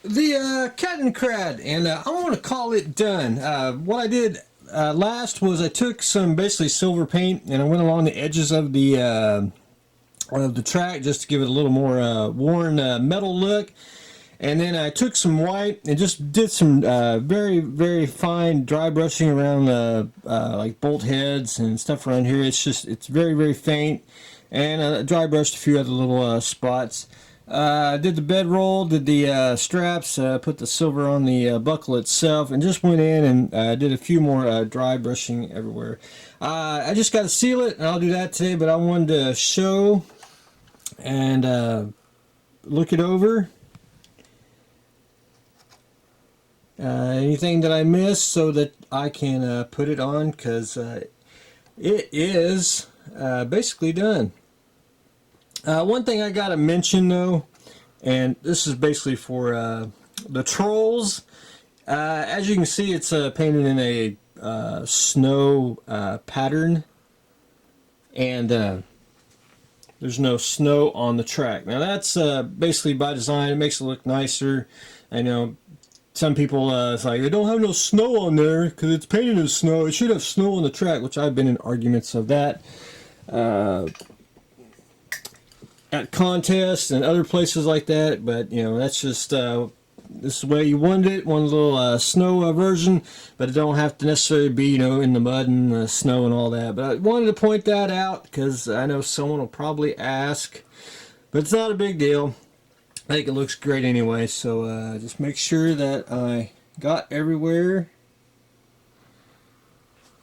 The Kettenkrad, and I want to call it done. What I did last was I took some basically silver paint and I went along the edges of the track just to give it a little more worn metal look. And then I took some white and just did some very, very fine dry brushing around like bolt heads and stuff around here. It's very, very faint. And I dry brushed a few other little spots. Did the bedroll, did the straps, put the silver on the buckle itself, and just went in and did a few more dry brushing everywhere. I just got to seal it, and I'll do that today, but I wanted to show and look it over. Anything that I missed so that I can put it on, because it is basically done. One thing I gotta mention though, and this is basically for the trolls. As you can see, it's painted in a snow pattern, and there's no snow on the track. Now that's basically by design. It makes it look nicer. I know some people it's like, they don't have no snow on there because it's painted in snow. It should have snow on the track, which I've been in arguments of that at contests and other places like that. But you know, that's just this is the way you wanted it. One little snow version, but it don't have to necessarily be, you know, in the mud and the snow and all that. But I wanted to point that out because I know someone will probably ask, but it's not a big deal. I think it looks great anyway, so just make sure that I got everywhere.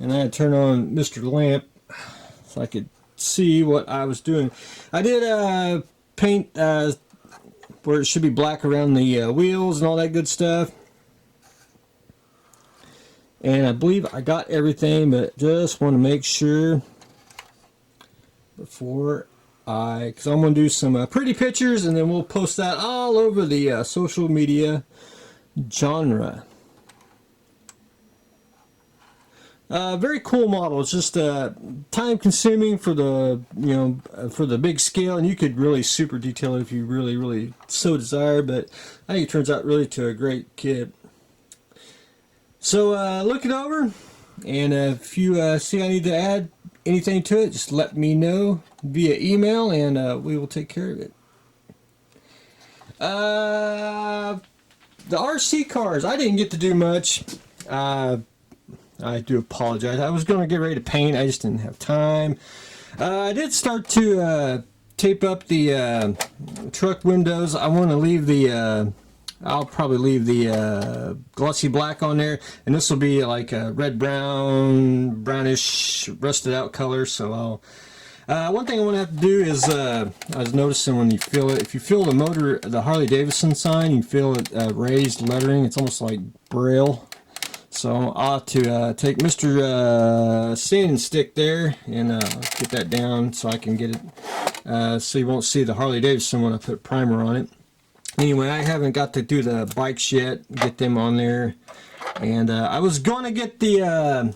And I had to turn on Mr. Lamp so I could see what I was doing. I did paint where it should be black around the wheels and all that good stuff. And I believe I got everything, but just want to make sure before because I'm going to do some pretty pictures, and then we'll post that all over the social media genre. Very cool model. It's just time consuming for the for the big scale, and you could really super detail it if you really so desire. But I think it turns out really to a great kit. So look it over, and if you see I need to add anything to it, just let me know via email, and we will take care of it. The RC cars, I didn't get to do much. I do apologize. I was going to get ready to paint. I just didn't have time. I did start to tape up the truck windows. I want to leave the I'll probably leave the glossy black on there, and this will be like a red brown, brownish, rusted out color. So I'll one thing I want to have to do is I was noticing when you feel it, if you feel the motor, the Harley Davidson sign, you feel it raised lettering. It's almost like braille. So I'll have to take Mr. Sanding Stick there and get that down so I can get it so you won't see the Harley Davidson when I put primer on it. Anyway, I haven't got to do the bikes yet, get them on there. And I was going to get the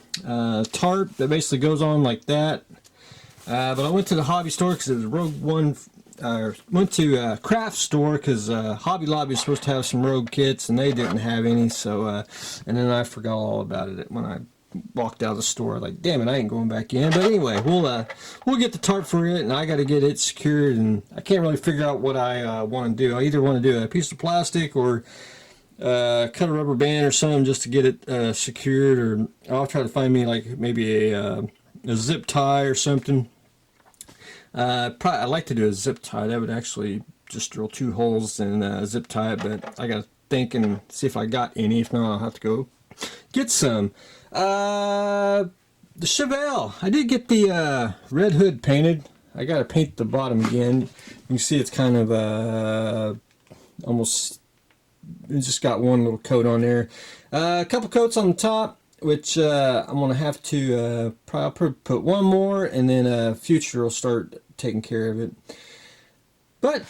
tarp that basically goes on like that. But I went to the hobby store because it was Rogue One. Went to craft store because Hobby Lobby is supposed to have some Rogue kits, and they didn't have any. So, and then I forgot all about it when I walked out of the store. Like, damn it, I ain't going back in. But anyway, we'll get the tarp for it, and I got to get it secured. And I can't really figure out what I want to do. I either want to do a piece of plastic or cut a rubber band or something just to get it secured, or I'll try to find me like maybe a zip tie or something. I'd like to do a zip tie. That would actually just drill 2 holes and zip tie it, but I gotta think and see if I got any. If not, I'll have to go get some. The Chevelle, I did get the red hood painted. I gotta paint the bottom again. You can see it's kind of almost, it just got one little coat on there. A couple coats on the top, which I'm gonna have to probably put one more, and then future will start taking care of it. But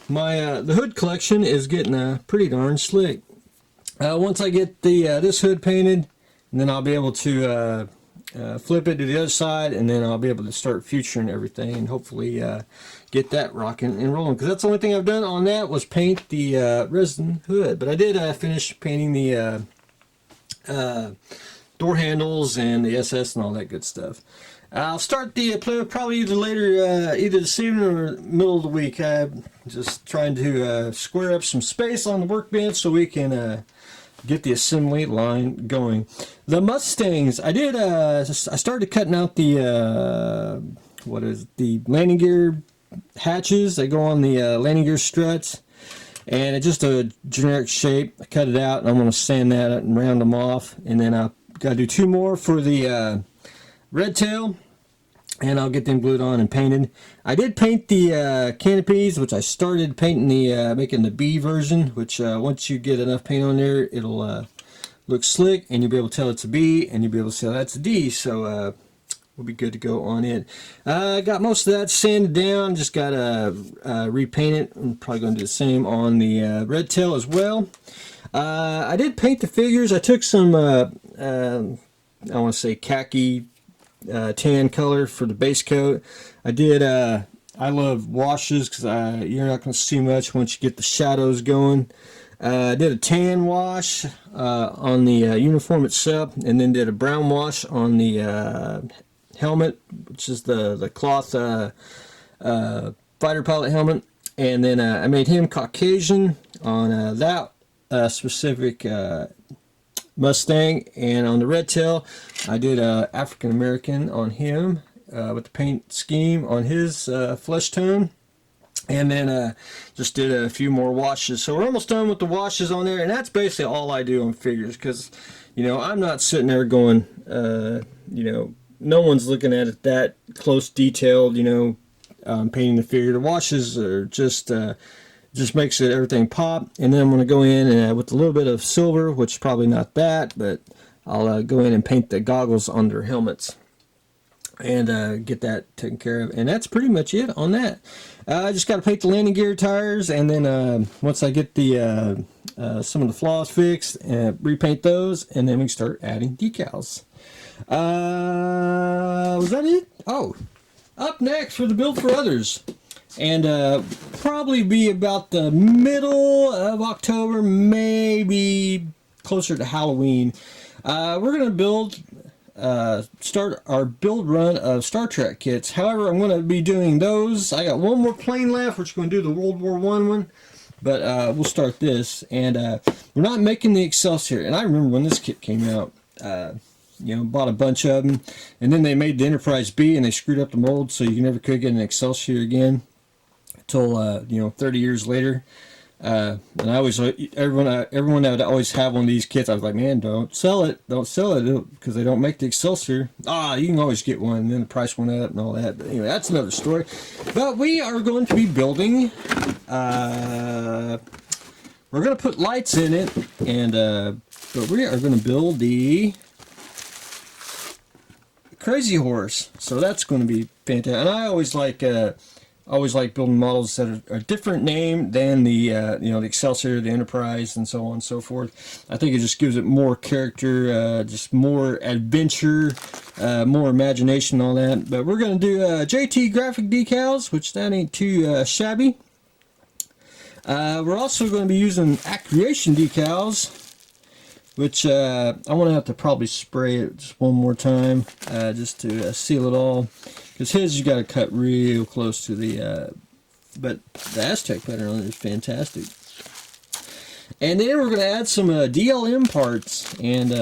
my the hood collection is getting pretty darn slick. Once I get the this hood painted, and then I'll be able to flip it to the other side, and then I'll be able to start futuring everything and hopefully get that rocking and rolling, because that's the only thing I've done on that was paint the resin hood. But I did finish painting the door handles and the SS and all that good stuff. I'll start the play probably either later, either this evening or middle of the week. I'm just trying to square up some space on the workbench so we can get the assembly line going. The Mustangs, I did. I started cutting out the the landing gear hatches that go on the landing gear struts, and it's just a generic shape. I cut it out, and I'm going to sand that and round them off, and then I've got to do 2 more for the red tail, and I'll get them glued on and painted. I did paint the canopies, which I started painting the making the B version, which once you get enough paint on there, it'll look slick, and you'll be able to tell it's a B, and you'll be able to tell that's a D. So we'll be good to go on it. I got most of that sanded down, just got to repaint it. I'm probably going to do the same on the red tail as well. I did paint the figures. I took some I want to say khaki tan color for the base coat. I did I love washes because you're not going to see much once you get the shadows going. I did a tan wash on the uniform itself, and then did a brown wash on the helmet, which is the cloth fighter pilot helmet. And then I made him Caucasian on that specific Mustang. And on the red tail, I did African American on him with the paint scheme on his flesh tone. And then just did a few more washes. So we're almost done with the washes on there, and that's basically all I do on figures, because I'm not sitting there going no one's looking at it that close detailed, painting the figure. The washes are just makes it everything pop. And then I'm going to go in and with a little bit of silver, which is probably not that, but I'll go in and paint the goggles on their helmets and get that taken care of. And that's pretty much it on that. I just got to paint the landing gear tires, and then once I get the some of the flaws fixed, repaint those, and then we can start adding decals. Was that it? Oh, up next for the build for others, and probably be about the middle of October, maybe closer to Halloween. We're gonna start our build run of Star Trek kits. However, I'm going to be doing those. I got one more plane left, which is going to do the World War I one, but we'll start this. And we're not making the Excelsior. And I remember when this kit came out, bought a bunch of them, and then they made the Enterprise B, and they screwed up the mold, so you never could get an Excelsior again until 30 years later. And I always, everyone that would always have one of these kits, I was like, man, don't sell it because they don't make the Excelsior. You can always get one, and then the price went up and all that. But anyway, that's another story. But we are going to be building, we're going to put lights in it, and but we are going to build the Crazy Horse. So that's going to be fantastic. And I always like building models that are a different name than the the Excelsior, the Enterprise, and so on and so forth. I think it just gives it more character, just more adventure, more imagination, all that. But we're going to do JT graphic decals, which that ain't too shabby. We're also going to be using Accreation decals, which I want to have to probably spray it just one more time just to seal it all. Because his you got to cut real close to the, but the Aztec pattern on it is fantastic. And then we're going to add some DLM parts, and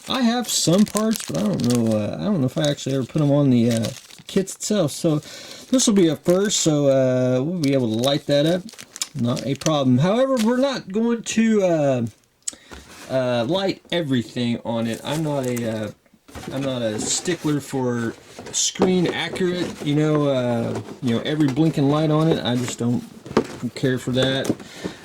I have some parts, but I don't know if I actually ever put them on the kits itself. So this will be a first, so we'll be able to light that up, not a problem. However, we're not going to light everything on it. I'm not a stickler for screen accurate, every blinking light on it. I just don't care for that.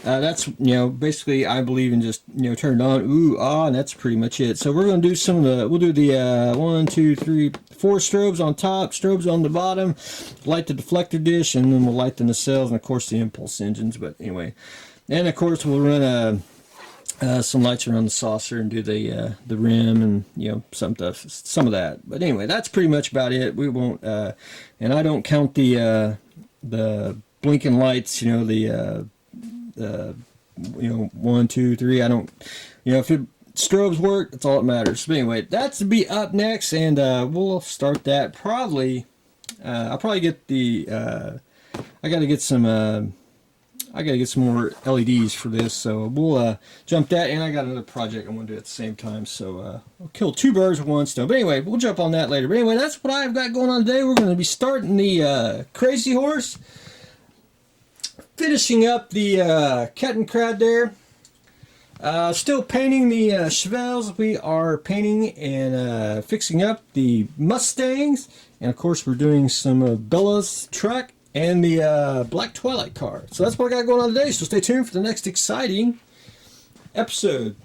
That's, basically I believe in just, turn it on, ooh, ah, and that's pretty much it. So we're going to do we'll do the 1, 2, 3, 4 strobes on top, strobes on the bottom, light the deflector dish, and then we'll light the nacelles, and of course the impulse engines. But anyway, and of course we'll run some lights around the saucer and do the rim and some of that. But anyway, that's pretty much about it. We won't and I don't count the blinking lights. The 1, 2, 3. I don't. If strobes work, that's all that matters. But anyway, that's to be up next, and we'll start that probably. I'll probably get the. I got to get some. I got to get some more LEDs for this, so we'll jump that, and I got another project I want to do at the same time, so I'll kill 2 birds with 1 stone. But anyway, we'll jump on that later. But anyway, that's what I've got going on today. We're going to be starting the Crazy Horse, finishing up the Kettenkrad there. Still painting the Chevelles. We are painting and fixing up the Mustangs, and of course we're doing some of Bella's truck and the Black Twilight car. So that's what I got going on today, so stay tuned for the next exciting episode.